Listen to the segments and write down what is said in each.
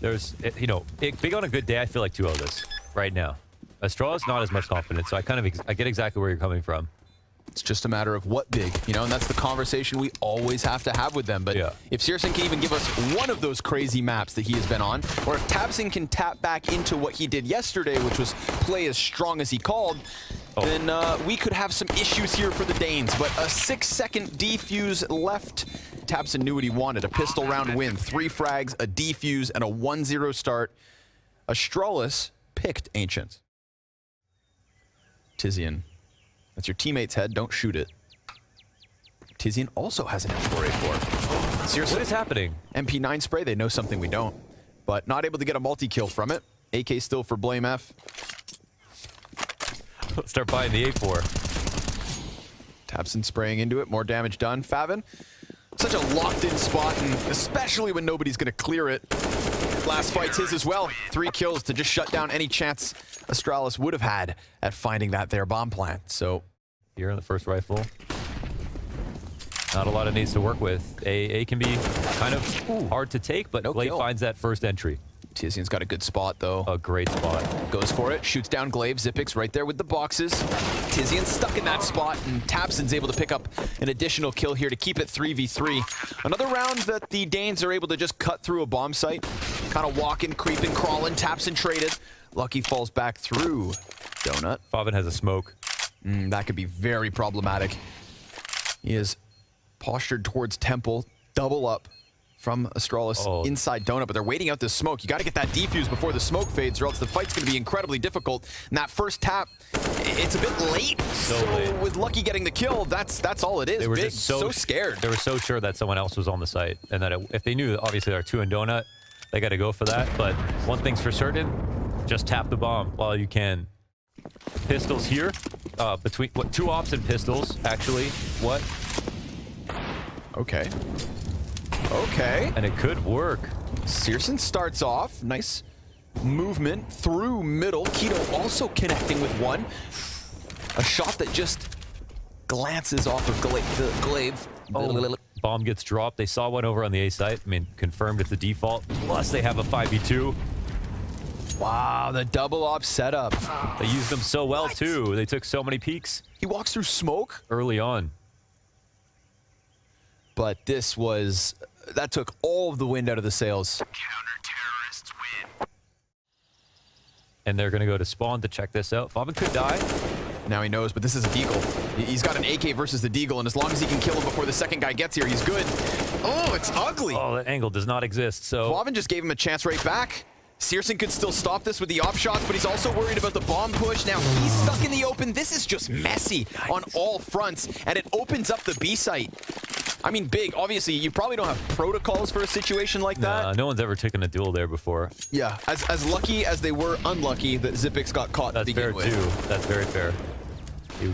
There's, you know, big on a good day, I feel like 2-0 this right now. Astralis, not as much confidence, so I get exactly where you're coming from. It's just a matter of what big, you know, and that's the conversation we always have to have with them. But yeah, if Searson can even give us one of those crazy maps that he has been on, or if tabseN can tap back into what he did yesterday, which was play as strong as he called, then we could have some issues here for the Danes. But a 6-second defuse left. tabseN knew what he wanted, a pistol round win, 3 frags, a defuse, and a 1-0 start. Astralis picked Ancient. Tizian. That's your teammate's head, don't shoot it. Tizian also has an M4A4. Seriously? What is happening? MP9 spray, they know something we don't. But not able to get a multi-kill from it. AK still for Blame F. Let's start buying the A4. tabseN spraying into it, more damage done. Favin, such a locked-in spot, and especially when nobody's gonna clear it. Last fight's his as well. 3 kills to just shut down any chance Astralis would have had at finding that there bomb plant. So here in the first rifle, not a lot of needs to work with. A can be kind of hard to take, but Glaive finds that first entry. Tizian's got a good spot though. A great spot. Goes for it, shoots down Glaive. Xyp9x right there with the boxes. Tizian's stuck in that spot, and tabseN's able to pick up an additional kill here to keep it 3v3. Another round that the Danes are able to just cut through a bomb site. Kind of walking, creeping, crawling. tabseN traded. Lucky falls back through Donut. Favin has a smoke. That could be very problematic. He is postured towards Temple. Double up from Astralis inside Donut, but they're waiting out this smoke. You got to get that defuse before the smoke fades, or else the fight's going to be incredibly difficult. And that first tap, it's a bit late. So late. With Lucky getting the kill, that's all it is. They were Big, just so scared. They were so sure that someone else was on the site, and that if they knew, obviously, there are 2 in Donut, they got to go for that. But one thing's for certain, just tap the bomb while you can. Pistols here, between 2 ops and pistols, actually. What? Okay. Okay. And it could work. Searson starts off. Nice movement through middle. Keto also connecting with one. A shot that just glances off of Glaive. Bomb gets dropped. They saw one over on the A site. I mean, confirmed it's the default. Plus, they have a 5v2. Wow, the double op setup. They used them so well, too. They took so many peeks. He walks through smoke early on. But this was... that took all of the wind out of the sails. Counter-terrorists win. And they're going to go to spawn to check this out. Favin could die. Now he knows, but this is a Deagle. He's got an AK versus the Deagle, and as long as he can kill him before the second guy gets here, he's good. Oh, it's ugly. Oh, that angle does not exist, so... Favin just gave him a chance right back. Searson could still stop this with the op shots, but he's also worried about the bomb push. Now he's stuck in the open. This is just messy on all fronts, and it opens up the B site. I mean, big. Obviously, you probably don't have protocols for a situation like that. No one's ever taken a duel there before. Yeah, as lucky as they were unlucky that Xyp9x got caught to begin with. That's fair, too. That's very fair.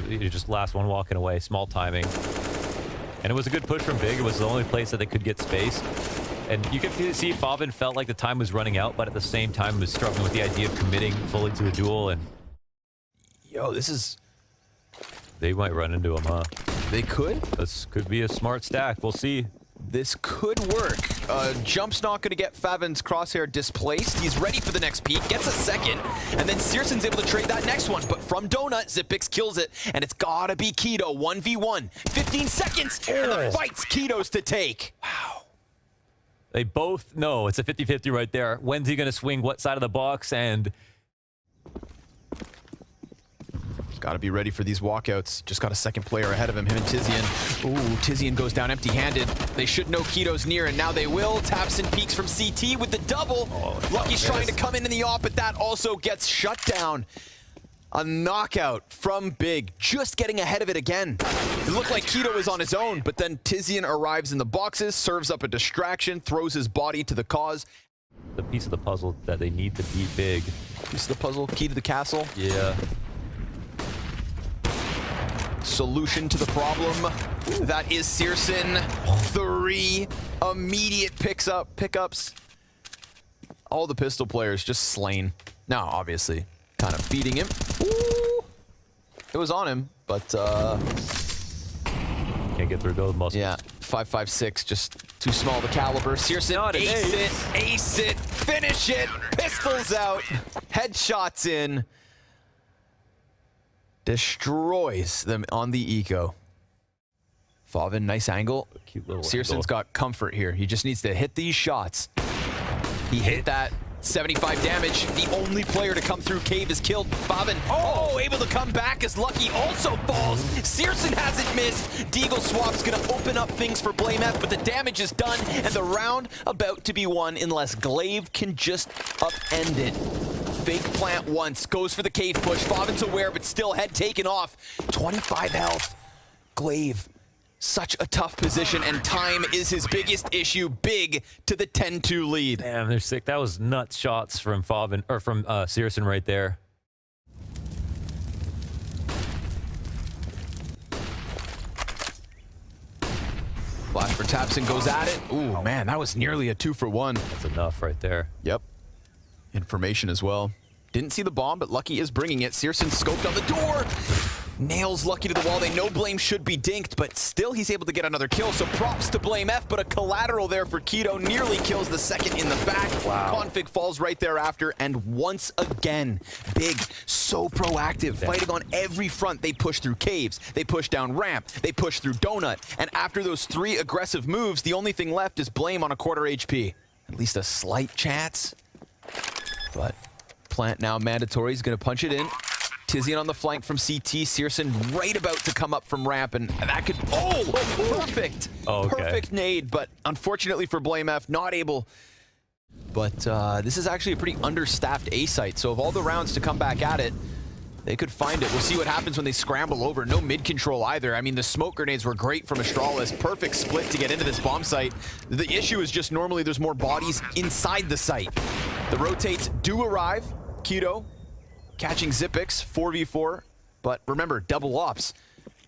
He just last one walking away. Small timing. And it was a good push from Big. It was the only place that they could get space. And you can see Favin felt like the time was running out, but at the same time was struggling with the idea of committing fully to the duel. And yo, this is... they might run into him, huh? They could? This could be a smart stack. We'll see. This could work. Jump's not going to get Favin's crosshair displaced. He's ready for the next peek, gets a second, and then Searson's able to trade that next one. But from Donut, Xyp9x kills it, and it's got to be Keto, 1v1. 15 seconds, and the fight's Keto's to take. Wow. They both know it's a 50-50 right there. When's he going to swing what side of the box? And got to be ready for these walkouts. Just got a second player ahead of him and Tizian. Ooh, Tizian goes down empty-handed. They should know Keto's near, and now they will. tabseN peeks from CT with the double. Lucky's trying to come in the op, but that also gets shut down. A knockout from Big, just getting ahead of it again. It looked like Keto was on his own, but then Tizian arrives in the boxes, serves up a distraction, throws his body to the cause. The piece of the puzzle that they need to beat Big. Piece of the puzzle, key to the castle. Yeah. Solution to the problem. That is Searson. 3 immediate pickups. All the pistol players just slain. Now, obviously, kind of feeding him. Ooh. It was on him, but can't get through those muscles. Yeah. 5.56, just too small of a caliber. Searson, ace it, finish it, pistols out, headshots in. Destroys them on the eco. Favin, nice angle. Cute little Searson's got comfort here. He just needs to hit these shots. He hit that 75 damage. The only player to come through cave is killed. Favin, able to come back as Lucky also falls. Searson hasn't missed. Deagle Swap's gonna open up things for BlameF, but the damage is done, and the round about to be won unless Glaive can just upend it. Fake plant once, goes for the cave push. Favin's aware, but still head taken off. 25 health. Glaive, such a tough position, and time is his biggest issue. Big to the 10-2 lead. Damn, they're sick. That was nuts shots from Favin, or from Searson right there. Flash for Tapson goes at it. Ooh, man, that was nearly a 2-for-1. That's enough right there. Yep. Information as well. Didn't see the bomb, but Lucky is bringing it. Searson scoped on the door. Nails Lucky to the wall. They know Blame should be dinked, but still he's able to get another kill. So props to BlameF, but a collateral there for Keto. Nearly kills the second in the back. Wow. Config falls right thereafter, and once again, Big, so proactive, fighting on every front. They push through caves, they push down ramp, they push through donut, and after those 3 aggressive moves, the only thing left is Blame on a quarter HP. At least a slight chance, but plant now mandatory. He's gonna punch it in. Tizian on the flank from CT. Searson right about to come up from ramp, and that could, perfect. Perfect nade, but unfortunately for BlameF, not able. But this is actually a pretty understaffed A site, so of all the rounds to come back at it, they could find it. We'll see what happens when they scramble over. No mid control either. I mean, the smoke grenades were great from Astralis. Perfect split to get into this bomb site. The issue is just normally there's more bodies inside the site. The rotates do arrive. Keto catching Zipix, 4v4, but remember, double ops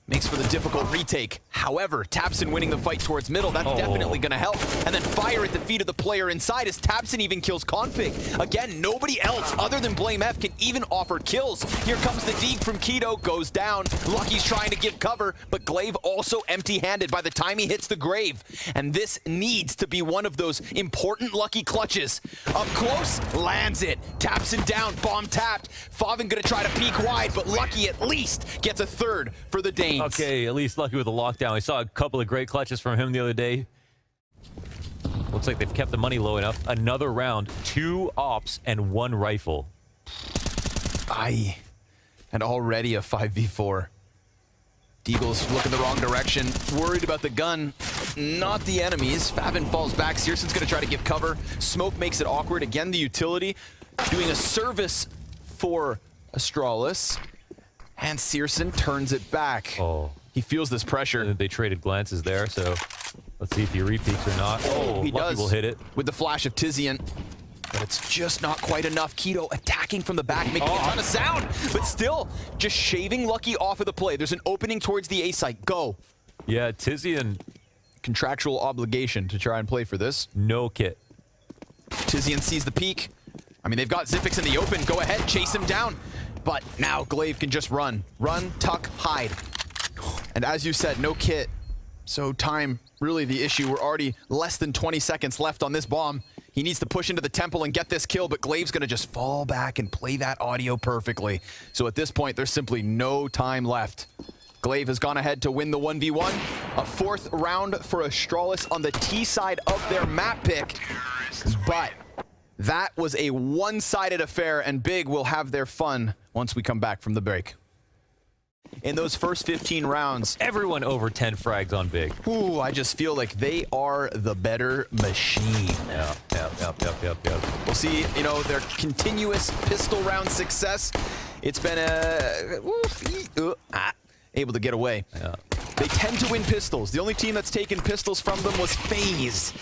makes for the difficult retake. However, Tapson winning the fight towards middle, that's definitely gonna help. And then fire at the feet of the player inside as Tapson even kills Config. Again, nobody else other than BlameF can even offer kills. Here comes the deke from Keto, goes down. Lucky's trying to give cover, but Glaive also empty-handed by the time he hits the grave. And this needs to be one of those important Lucky clutches. Up close, lands it. Tapson down, bomb tapped. Favin gonna try to peek wide, but Lucky at least gets a third for the Danes. Okay, at least Lucky with the lockdown. I saw a couple of great clutches from him the other day. Looks like they've kept the money low enough. Another round, 2 ops and 1 rifle. Aye. And already a 5v4. Deagle's looking the wrong direction. Worried about the gun, not the enemies. Favin falls back. Searson's gonna try to give cover. Smoke makes it awkward. Again, the utility doing a service for Astralis. And Searson turns it back. He feels this pressure. And they traded glances there, so let's see if he repeats or not. He Lucky does. will hit it. With the flash of Tizian. But it's just not quite enough. Keto attacking from the back, making a ton of sound. But still, just shaving Lucky off of the play. There's an opening towards the A site. Go. Yeah, Tizian. Contractual obligation to try and play for this. No kit. Tizian sees the peak. I mean, they've got Zipix in the open. Go ahead, chase him down. But now Glaive can just run. Run, tuck, hide. And as you said, no kit. So time, really the issue. We're already less than 20 seconds left on this bomb. He needs to push into the temple and get this kill, but Glaive's gonna just fall back and play that audio perfectly. So at this point, there's simply no time left. Glaive has gone ahead to win the 1v1. A 4th round for Astralis on the T side of their map pick. But that was a one-sided affair, and Big will have their fun once we come back from the break. In those first 15 rounds, everyone over 10 frags on Big. Ooh, I just feel like they are the better machine. Yep. We'll see, you know, their continuous pistol round success. It's been able to get away. Yeah. They tend to win pistols. The only team that's taken pistols from them was FaZe.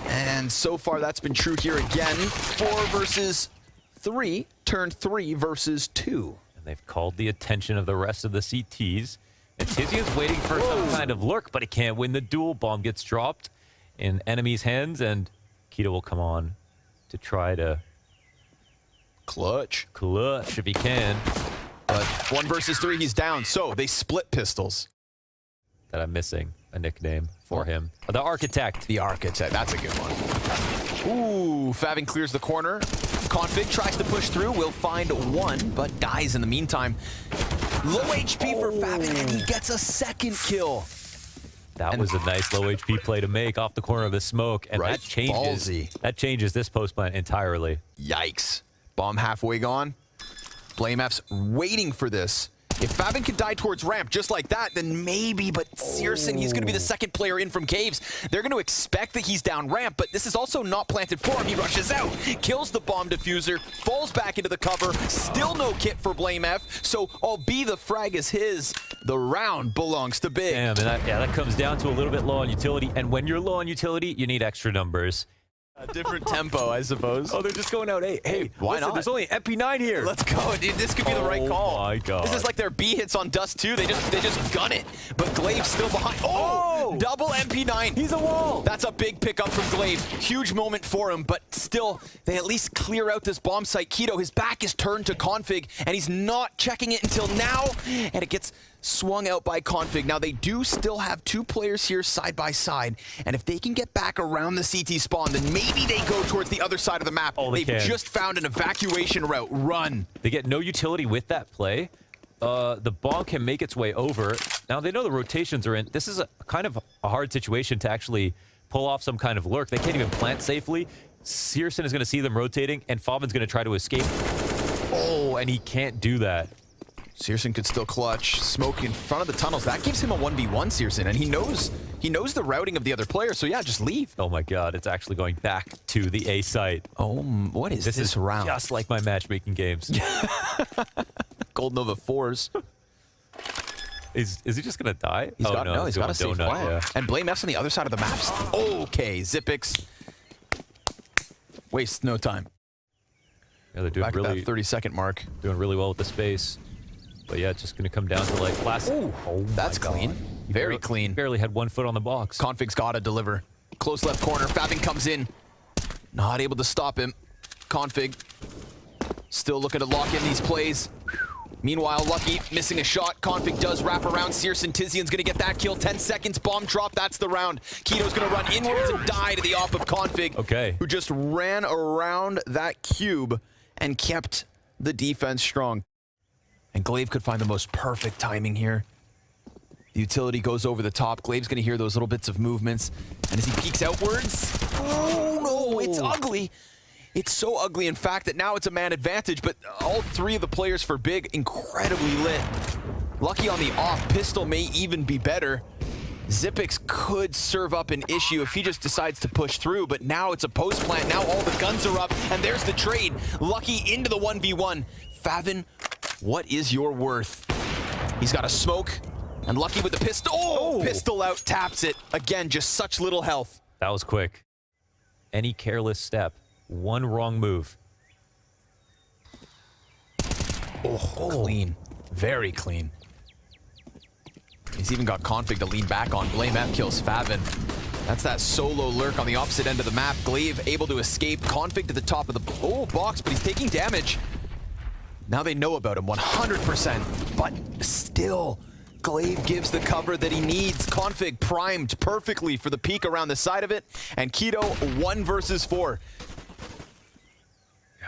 And so far, that's been true here again. 4 versus 3 turned 3 versus 2. And they've called the attention of the rest of the CTs. And Tizian's waiting for some kind of lurk, but he can't win the duel. Bomb gets dropped in enemy's hands, and Keto will come on to try to clutch if he can. But 1 versus 3, he's down. So they split pistols. That I'm missing. a nickname for him. The Architect. The Architect, that's a good one. Ooh, Favin clears the corner. Config tries to push through, will find one, but dies in the meantime. Low HP for Favin, and he gets a second kill. That was a nice low HP play to make off the corner of the smoke, and Right, that changes. ballsy. That changes this post plant entirely. Yikes. Bomb halfway gone. BlameF's waiting for this. If Favin can die towards ramp just like that, then maybe, but Searson, he's going to be the second player in from caves. They're going to expect that he's down ramp, but this is also not planted for him. He rushes out, kills the bomb diffuser, falls back into the cover, still no kit for BlameF, so albeit the frag is his, the round belongs to Big. Damn, and that comes down to a little bit low on utility, and when you're low on utility, you need extra numbers. A different tempo, I suppose. Oh, they're just going out. Hey, why listen, not? There's only an MP9 here. Let's go, dude. This could be the right call. Oh my god. This is like their B hits on Dust 2. They just gun it. But Glaive's still behind. Oh! Double MP9. He's a wall. That's a big pickup from Glaive. Huge moment for him, but still, they at least clear out this bomb site. Keto, his back is turned to Config, and he's not checking it until now, and it gets swung out by Config. Now, they do still have two players here side by side, and if they can get back around the CT spawn, then maybe they go towards the other side of the map. Oh, They've can. just found an evacuation route. Run. They get no utility with that play. The bomb can make its way over. Now, they know the rotations are in. This is a kind of a hard situation to actually pull off some kind of lurk. They can't even plant safely. Searson is going to see them rotating, and Favin's going to try to escape. Oh, and he can't do that. Searson could still clutch. Smoke in front of the tunnels. That gives him a 1v1, Searson, and he knows the routing of the other player, so yeah, just leave. Oh my god, it's actually going back to the A site. Oh, what is this is round? Just like my matchmaking games. Gold Nova 4s. Is he just gonna die? He's got no, he's got a safe donut, plan. yeah. And BlameF's on the other side of the maps. Okay, Zipix. Waste no time. Yeah, they're doing Back at really, that 30-second mark. doing really well with the space. But yeah, it's just gonna come down to like last. Ooh, that's clean. Very clean. Barely had 1 foot on the box. Config's gotta deliver. Close left corner. Favin comes in. Not able to stop him. Config still looking to lock in these plays. Meanwhile, Lucky missing a shot. Config does wrap around Searson. Tizian's gonna get that kill. 10 seconds, bomb drop, that's the round. Keto's gonna run inwards and die to the op of Config. Okay. Who just ran around that cube and kept the defense strong. And Glaive could find the most perfect timing here. The utility goes over the top. Glaive's gonna hear those little bits of movements. And as he peeks outwards, oh no, it's ugly. It's so ugly, in fact, that now it's a man advantage, but all three of the players for Big incredibly lit. Lucky on the off, Pistol may even be better. Zipix could serve up an issue if he just decides to push through, but now it's a post plant. Now all the guns are up, and there's the trade. Lucky into the 1v1. Favin, what is your worth? He's got a smoke, and Lucky with the pistol. Oh, pistol out, taps it. Again, just such little health. That was quick. Any careless step, one wrong move. Oh, clean. Very clean. He's even got Config to lean back on. BlameF kills Favin. That's that solo lurk on the opposite end of the map. Glaive able to escape. Config to the top of the box, but he's taking damage. Now they know about him 100%, but still, Glaive gives the cover that he needs. Config primed perfectly for the peek around the side of it, and Keto 1 versus 4. Yeah.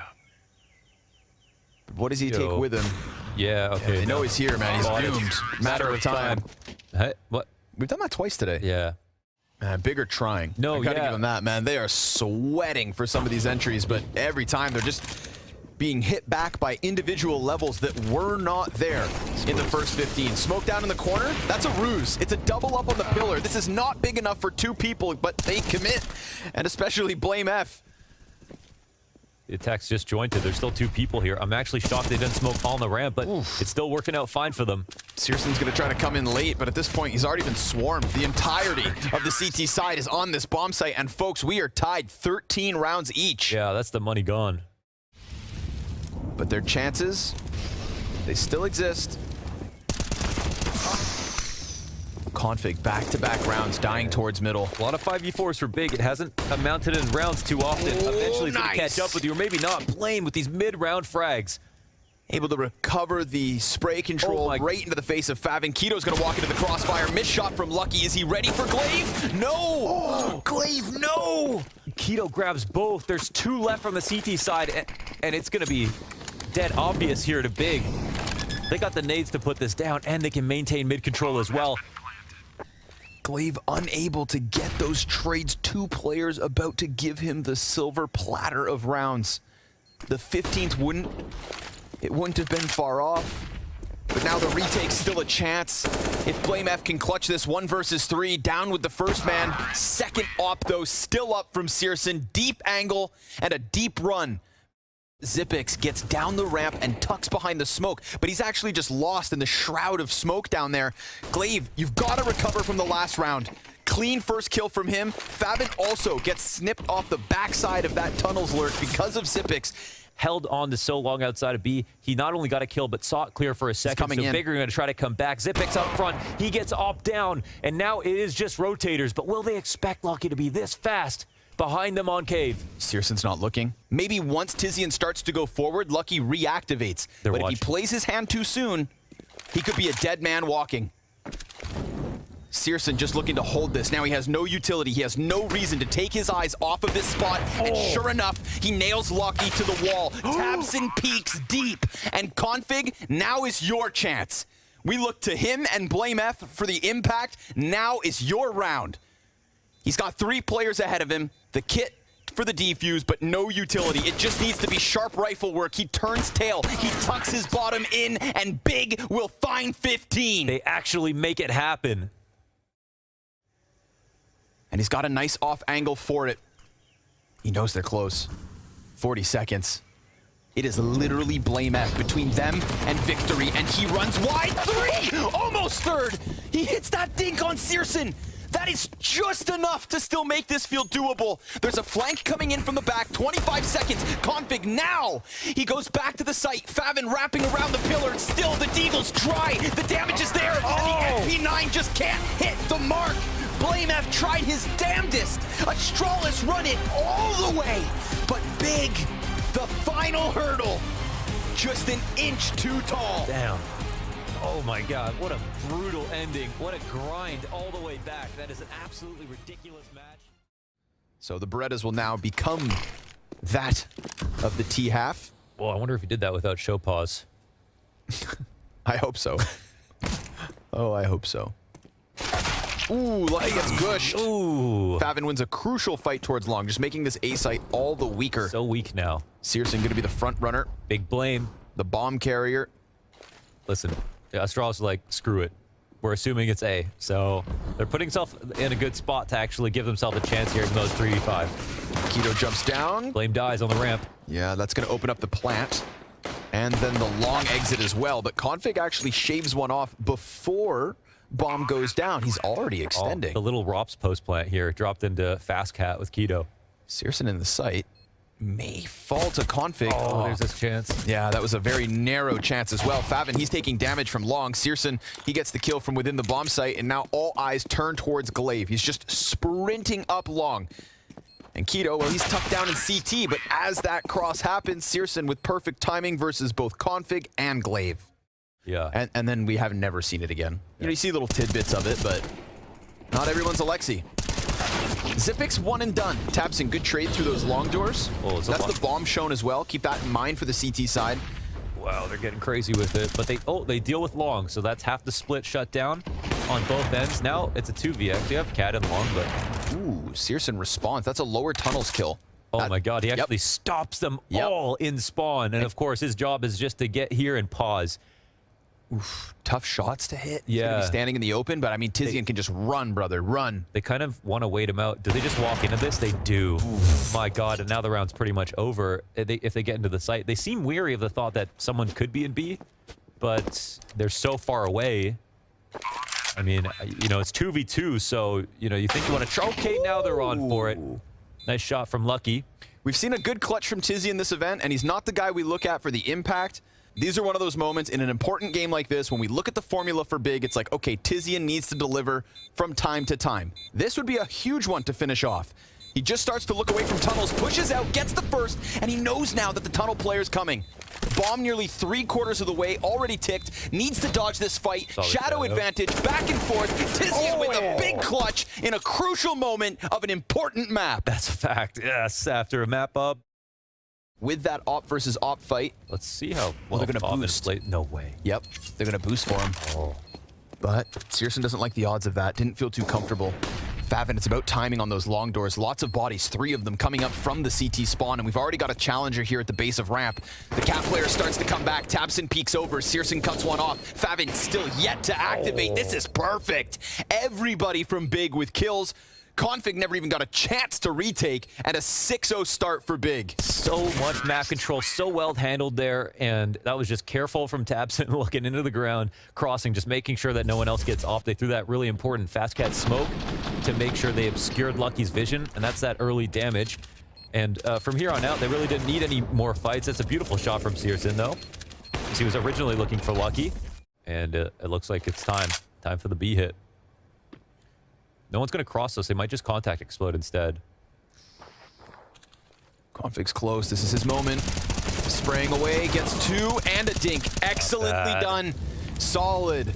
What does he take with him? Yeah, okay. They know he's here, man. He's doomed. Matter of time. Hey, what? We've done that twice today. Yeah. Man, Big are trying. No, I gotta yeah. give them that, man. They are sweating for some of these entries, but every time they're just being hit back by individual levels that were not there in the first 15. Smoke down in the corner, that's a ruse. It's a double up on the pillar. This is not big enough for 2 people, but they commit, and especially BlameF. The attack's just jointed. There's still 2 people here. I'm actually shocked they didn't smoke all on the ramp, but it's still working out fine for them. Searson's gonna try to come in late, but at this point, he's already been swarmed. The entirety of the CT side is on this bomb site, and folks, we are tied 13 rounds each. Yeah, that's the money gone. But their chances, they still exist. Config back-to-back rounds, dying towards middle. A lot of 5v4s for Big. It hasn't amounted in rounds too often. Eventually it's going to catch up with you, or maybe not. Blame with these mid-round frags. Able to recover the spray control right into the face of Fav, and Kito's gonna walk into the crossfire. Missed shot from Lucky. Is he ready for Glaive? No! Oh, Glaive, no! Kito grabs both. There's 2 left from the CT side, and it's gonna be dead obvious here to Big. They got the nades to put this down, and they can maintain mid control as well. Glaive unable to get those trades. 2 players about to give him the silver platter of rounds. The 15th wouldn't have been far off. But now the retake's still a chance. If BlameF can clutch this 1 versus 3, down with the first man. Second op though, still up from Searson. Deep angle and a deep run. Xyp9x gets down the ramp and tucks behind the smoke, but he's actually just lost in the shroud of smoke down there. Glaive, you've got to recover from the last round. Clean first kill from him. Fabin also gets snipped off the backside of that tunnels lurk because of Xyp9x. Held on to so long outside of B. He not only got a kill, but saw it clear for a second. So Big are going to try to come back. Xyp9x up front. He gets op down, and now it is just rotators. But will they expect Lucky to be this fast? Behind them on Cave. Searson's not looking. Maybe once Tizian starts to go forward, Lucky reactivates. But if he plays his hand too soon, he could be a dead man walking. Searson just looking to hold this. Now he has no utility. He has no reason to take his eyes off of this spot. And sure enough, he nails Lucky to the wall. Tabson peeks deep. And Config, now is your chance. We look to him and BlameF for the impact. Now is your round. He's got 3 players ahead of him. The kit for the defuse, but no utility. It just needs to be sharp rifle work. He turns tail. He tucks his bottom in, and Big will find 15. They actually make it happen. And he's got a nice off angle for it. He knows they're close. 40 seconds. It is literally BlameF between them and victory, and he runs wide. 3! Almost third! He hits that dink on Searson. That is just enough to still make this feel doable. There's a flank coming in from the back, 25 seconds. Config now! He goes back to the site. Favin wrapping around the pillar, and still the Deagle's dry. The damage is there, and the MP9 just can't hit the mark. BlameF tried his damnedest. Astralis run it all the way, but Big, the final hurdle, just an inch too tall. Damn. Oh my God, what a brutal ending. What a grind all the way back. That is an absolutely ridiculous match. So the Berettas will now become that of the T-half. Well, I wonder if he did that without show pause. I hope so. Oh, I hope so. Ooh, Lucky gets gushed. Ooh. Favin wins a crucial fight towards long, just making this A site all the weaker. So weak now. Searson going to be the front runner. Big blame. The bomb carrier. Listen, Astralis is like, screw it. We're assuming it's A. So they're putting themselves in a good spot to actually give themselves a chance here, even though it's 3v5. Kito jumps down. Blame dies on the ramp. Yeah, that's going to open up the plant. And then the long exit as well. But Config actually shaves one off before bomb goes down. He's already extending. The little ROPS post plant here dropped into Fast Cat with Kito. Searson in the site may fall to Config. Oh, there's this chance. Yeah, that was a very narrow chance as well. Favin, he's taking damage from long. Searson, he gets the kill from within the bomb site, and now all eyes turn towards Glaive. He's just sprinting up long. And Kito, well, he's tucked down in CT, but as that cross happens, Searson with perfect timing versus both Config and Glaive. Yeah. And then we have never seen it again. You know, you see little tidbits of it, but not everyone's Alexi. Xyp9x one and done. Tabson, good trade through those long doors. Oh, that's the bomb shown as well. Keep that in mind for the CT side. Wow, they're getting crazy with it. But they deal with long, so that's half the split shut down on both ends. Now it's a 2v. They have Cat and long, but... Ooh, Searson responds. That's a lower tunnels kill. Oh my God, he actually stops them all in spawn. And of course, his job is just to get here and pause. Oof, tough shots to hit. Yeah. He's gonna be standing in the open, but I mean, Tizian can just run, brother, run. They kind of want to wait him out. Do they just walk into this? They do. Oof. My God, and now the round's pretty much over. If they get into the site, they seem weary of the thought that someone could be in B, but they're so far away. I mean, you know, it's 2v2, so, you know, you think you want to try. Okay, now they're on for it. Nice shot from Lucky. We've seen a good clutch from Tizian in this event, and he's not the guy we look at for the impact. These are one of those moments in an important game like this when we look at the formula for Big, it's like, okay, Tizian needs to deliver from time to time. This would be a huge one to finish off. He just starts to look away from tunnels, pushes out, gets the first, and he knows now that the tunnel player's coming. Bomb nearly 3/4 of the way, already ticked. Needs to dodge this fight. Solid Shadow advantage, back and forth. Tizian with a big clutch in a crucial moment of an important map. That's a fact. Yes, after a map up. With that op versus op fight. Let's see how well they're gonna Bob boost. is played. No way. Yep, they're gonna boost for him. Oh. But Searson doesn't like the odds of that. Didn't feel too comfortable. Favin, it's about timing on those long doors. Lots of bodies, 3 of them coming up from the CT spawn, and we've already got a challenger here at the base of ramp. The cat player starts to come back. Tabson peeks over. Searson cuts one off. Favin still yet to activate. This is perfect. Everybody from Big with kills. Config never even got a chance to retake, and a 6-0 start for Big. So much map control, so well handled there, and that was just careful from Tabson, looking into the ground, crossing, just making sure that no one else gets off. They threw that really important fast cat smoke to make sure they obscured Lucky's vision, and that's that early damage. And from here on out, they really didn't need any more fights. That's a beautiful shot from Searson, though, because he was originally looking for Lucky, and it looks like it's time for the B hit. No one's going to cross us. They might just contact explode instead. Config's close. This is his moment. Spraying away. Gets 2 and a dink. Excellently done. Solid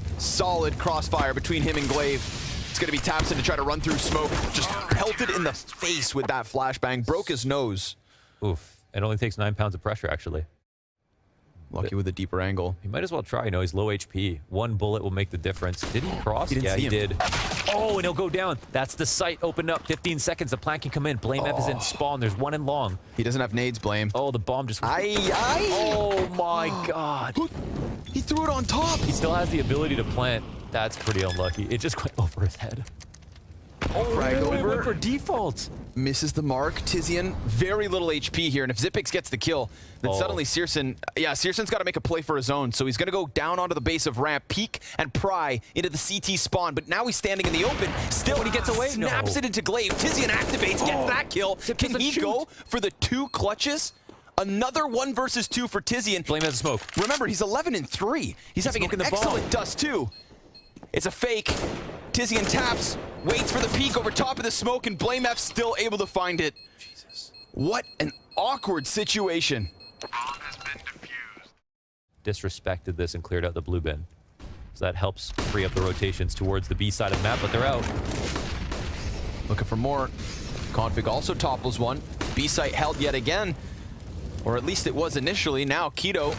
crossfire between him and Glaive. It's going to be Tabson to try to run through smoke. Just pelted in the face with that flashbang. Broke his nose. Oof. It only takes 9 pounds of pressure, actually. Lucky with a deeper angle. He might as well try. You know, he's low HP. 1 bullet will make the difference. Did he cross? He didn't yeah, see he him. did. Oh, and he'll go down. That's the site opened up. 15 seconds. The plant can come in. Blame F is in spawn. There's 1 in long. He doesn't have nades, Blame. Oh, the bomb just... Aye. Oh, my God. He threw it on top. He still has the ability to plant. That's pretty unlucky. It just went over his head. Oh, Frag he over. went for default. Misses the mark. Tizian, very little HP here, and if Zipix gets the kill, then suddenly Searson, Searson's got to make a play for his own, so he's going to go down onto the base of ramp, peek and pry into the CT spawn, but now he's standing in the open. Still, when he gets away, snaps it into Glaive. Tizian activates, gets that kill. Can he go for the 2 clutches? Another 1 versus 2 for Tizian. Blame has a smoke. Remember, he's 11-3. He's having an excellent dust, too. It's a fake. Tizian taps, waits for the peek over top of the smoke, and Blame F still able to find it. Jesus. What an awkward situation. Bomb has been defused. Disrespected this and cleared out the blue bin. So that helps free up the rotations towards the B side of the map, but they're out. Looking for more. Config also topples one. B site held yet again. Or at least it was initially. Now Keto,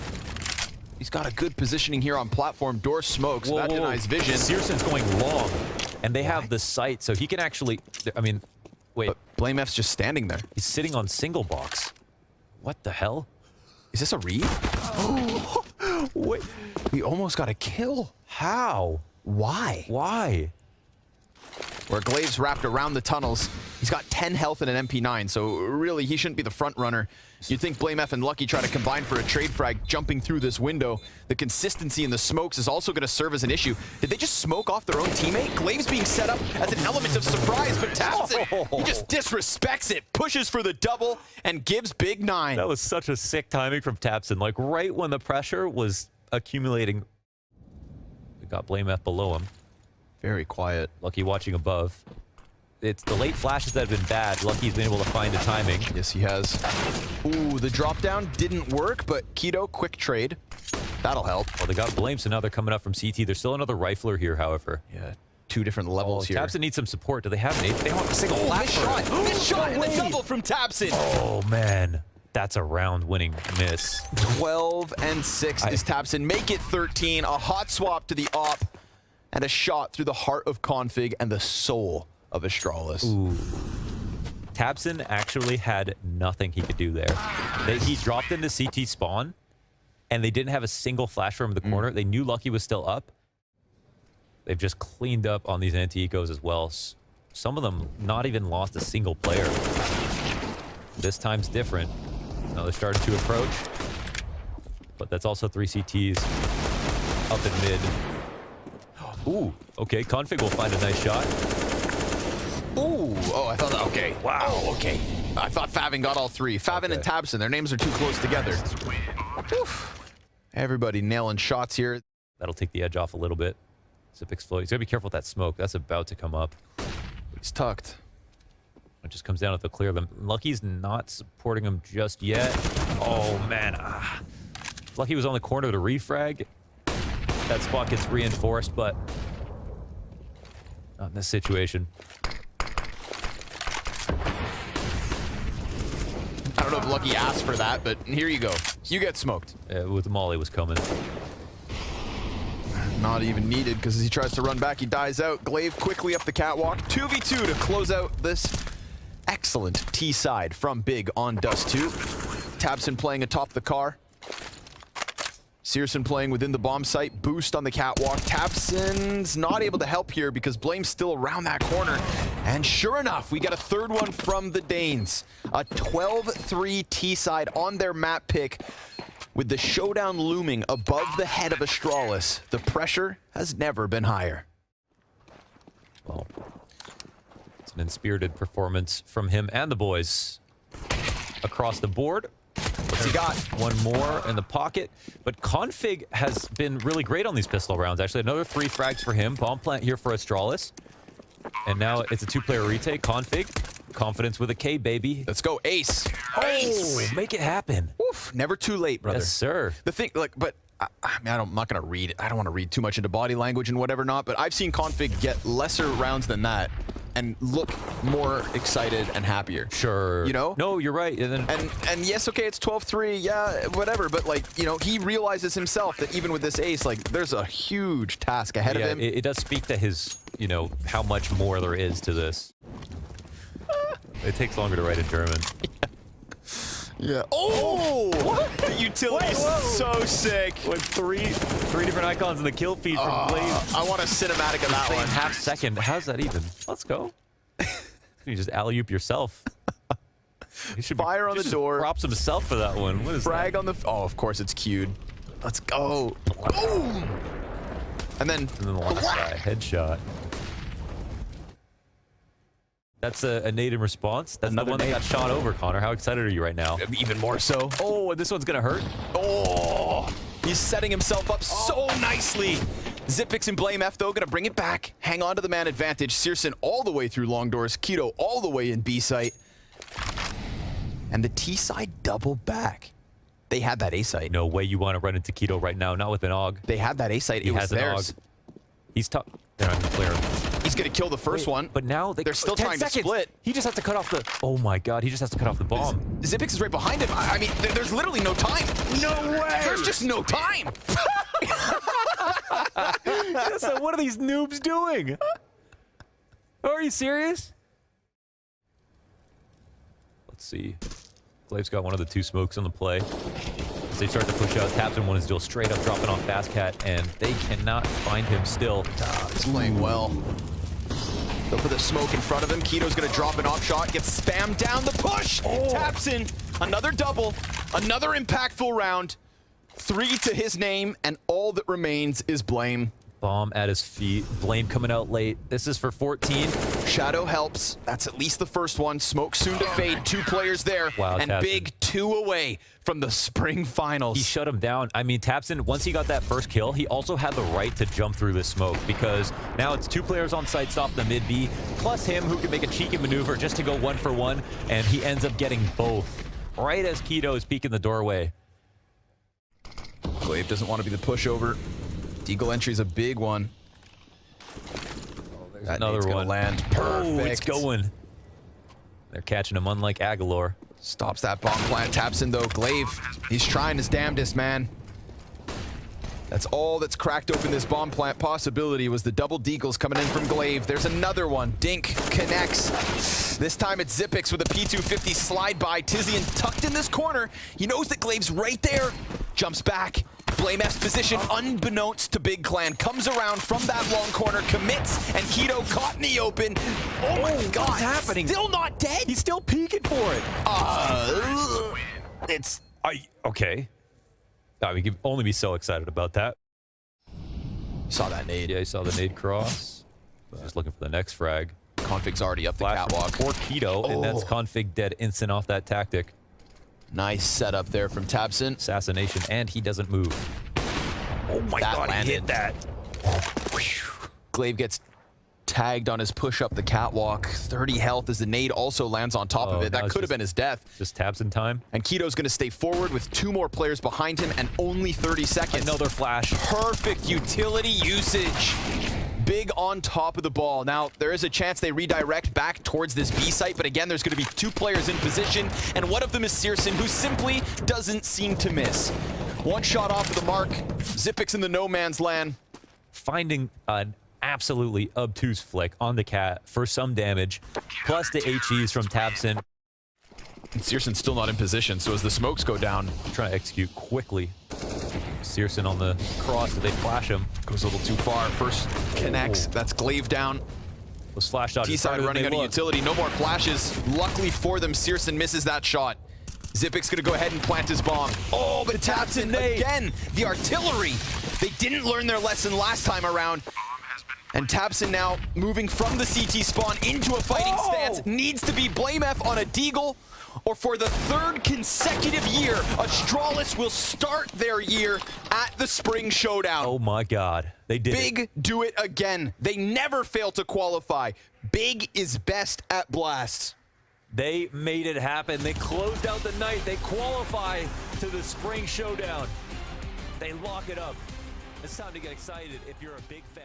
he's got a good positioning here on platform. Door smoke, so that denies vision. Searson's going long, and they have the sight, so he can actually... I mean, wait. But Blame F's just standing there. He's sitting on single box. What the hell? Is this a read? Wait. We almost got a kill. How? Why? Why? Where Glaive's wrapped around the tunnels. He's got 10 health and an MP9, so really he shouldn't be the front runner. You'd think Blame F and Lucky try to combine for a trade frag jumping through this window. The consistency in the smokes is also going to serve as an issue. Did they just smoke off their own teammate? Glaive's being set up as an element of surprise, but Tabson, he just disrespects it, pushes for the double, and gives Big 9. That was such a sick timing from Tabson. Like, right when the pressure was accumulating. We got Blame F below him. Very quiet. Lucky watching above. It's the late flashes that have been bad. Lucky's been able to find the timing. Yes, he has. Ooh, the drop down didn't work, but Keto, quick trade. That'll help. Well, they got Blame, so now they're coming up from CT. There's still another rifler here, however. Yeah, 2 different levels here. Tabson needs some support. Do they have an 8? They don't have a single This shot! This shot and the double from Tabson! Oh, man. That's a round-winning miss. 12 and 6 is Tabson. Make it 13. A hot swap to the op. And a shot through the heart of Config and the soul of Astralis. Ooh. Tabson actually had nothing he could do there. He dropped into CT spawn, and they didn't have a single flash from the corner. They knew Lucky was still up. They've just cleaned up on these anti-ecos as well. Some of them not even lost a single player. This time's different. Now they're starting to approach, but that's also 3 CTs up in mid. Ooh, okay, Config will find a nice shot. Ooh, oh, I thought, okay. Wow, okay. I thought Favin got all 3. Favin and Tabson, their names are too close together. Oof. Everybody nailing shots here. That'll take the edge off a little bit. Zip explode. He's gotta be careful with that smoke. That's about to come up. He's tucked. It just comes down to the clear them. Lucky's not supporting him just yet. Oh, man. Lucky was on the corner to refrag. That spot gets reinforced, but not in this situation. I don't know if Lucky asked for that, but here you go. You get smoked. With the molly was coming. Not even needed, because as he tries to run back, he dies out. Glaive quickly up the catwalk. 2v2 to close out this excellent T side from Big on Dust 2. Tabson playing atop the car. Searson playing within the bomb site. Boost on the catwalk. Tabson's not able to help here because Blame's still around that corner. And sure enough, we got a third one from the Danes. A 12-3 T side on their map pick. With the showdown looming above the head of Astralis, the pressure has never been higher. Well, it's an inspirited performance from him and the boys across the board. What's he got? One more in the pocket, but Config has been really great on these pistol rounds. Actually, another 3 frags for him. Bomb plant here for Astralis. And now it's a 2-player retake. Config, confidence with a K, baby. Let's go, Ace. Oh, make it happen. Oof, never too late, brother. Yes, sir. The thing, like, but I mean, I'm not gonna read. I don't want to read too much into body language and whatever not. But I've seen Config get lesser rounds than that and look more excited and happier. Sure. You know? No, you're right. And then And yes, okay, it's 12-3, yeah, whatever. But like, you know, he realizes himself that even with this ace, like, there's a huge task ahead of him. It does speak to his, you know, how much more there is to this. It takes longer to write in German. Yeah. Oh! What? The utility's so sick. With three different icons in the kill feed from Blaze. I want a cinematic of that Same one. half second. How's that even? Let's go. You just alley-oop yourself. You should Fire on the door. Props himself for that one. What is Frag that? on the... Oh, of course it's queued. Let's go. Boom! And then the last guy. Headshot. That's a nade in response. That's Another the one that nade. got shot over, Connor. How excited are you right now? even more so. Oh, and this one's gonna hurt. Oh, he's setting himself up so nicely. Zipix and Blame F, though, gonna bring it back. Hang on to the man advantage. Searson all the way through long doors. Keto all the way in B site. And the T side double back. They had that A site. No way you want to run into Keto right now. Not with an AUG. They had that A site. He It was has an theirs. AUG. He's tough. They're not gonna clear him. He's gonna kill the first one. But now they're still 10 trying seconds. to split. He just has to cut off the... Oh my god, he just has to cut off the bomb. Zipix is right behind him. I mean, there's literally no time. No way! There's just no time. So what are these noobs doing? Are you serious? Let's see. Glaive's got one of the 2 smokes on the play. As they start to push out, Tabson one is still straight up dropping off Fast Cat, and they cannot find him still. He's playing well. Go for the smoke in front of him. Keto's gonna drop an off shot, gets spammed down the push. Taps in, another double, another impactful round. 3 to his name, and all that remains is Blame. Bomb at his feet. Blame coming out late. This is for 14. Shadow helps. That's at least the first one. Smoke soon to fade. 2 players there. Wow, and Tabson. Big 2 away from the spring finals. He shut him down. I mean, Tabson, once he got that first kill, he also had the right to jump through the smoke because now it's 2 players on site, stop the mid B, plus him who can make a cheeky maneuver just to go 1 for 1, and he ends up getting both right as Keto is peeking the doorway. Glaive doesn't want to be the pushover. Deagle entry's a big one. That Another nade's gonna one. land. Perfect. Oh, it's going. They're catching him unlike Aguilar. Stops that bomb plant. Taps in though. Glaive, he's trying his damnedest, man. That's all that's cracked open this bomb plant possibility was the double deagles coming in from Glaive. There's another one. Dink connects. This time it's Zipix with a P250 slide by. Tizian tucked in this corner. He knows that Glaive's right there. Jumps back. Blame F's position, unbeknownst to Big Clan, comes around from that long corner, commits, and Keto caught in the open. Oh my god, what's happening? Still not dead? He's still peeking for it. It's... Okay. We can only be so excited about that. Saw that nade. Yeah, he saw the nade cross. Just looking for the next frag. Config's already up the Flash catwalk. for Keto, and that's Config dead instant off that tactic. Nice setup there from Tabson. Assassination, and he doesn't move. Oh my That god, landed. he hit that. Glaive gets tagged on his push up the catwalk. 30 health as the nade also lands on top of it. That could have been his death. Just tabs in time. And Keto's going to stay forward with 2 more players behind him and only 30 seconds. Another flash. Perfect utility usage. Big on top of the ball. Now, there is a chance they redirect back towards this B site, but again, there's going to be 2 players in position, and one of them is Searson, who simply doesn't seem to miss. 1 shot off of the mark. Zipix in the no man's land. Finding an absolutely obtuse flick on the cat for some damage, plus the HEs from tabseN. And Searson's still not in position, so as the smokes go down, Trying to execute quickly. Searson on the cross, did they flash him? goes a little too far. First connects, that's glaive down. Was flashed out. T-side running out of utility, no more flashes. Luckily for them, Searson misses that shot. Zipix gonna go ahead and plant his bomb. Oh, but tabseN again, the artillery. They didn't learn their lesson last time around. And tabseN now moving from the CT spawn into a fighting stance. Needs to be blame F on a Deagle, or for the 3rd consecutive year, Astralis will start their year at the Spring Showdown. Oh my god, they did Big do it again. They never fail to qualify. Big is best at blasts. They made it happen. They closed out the night. They qualify to the Spring Showdown. They lock it up. It's time to get excited if you're a big fan.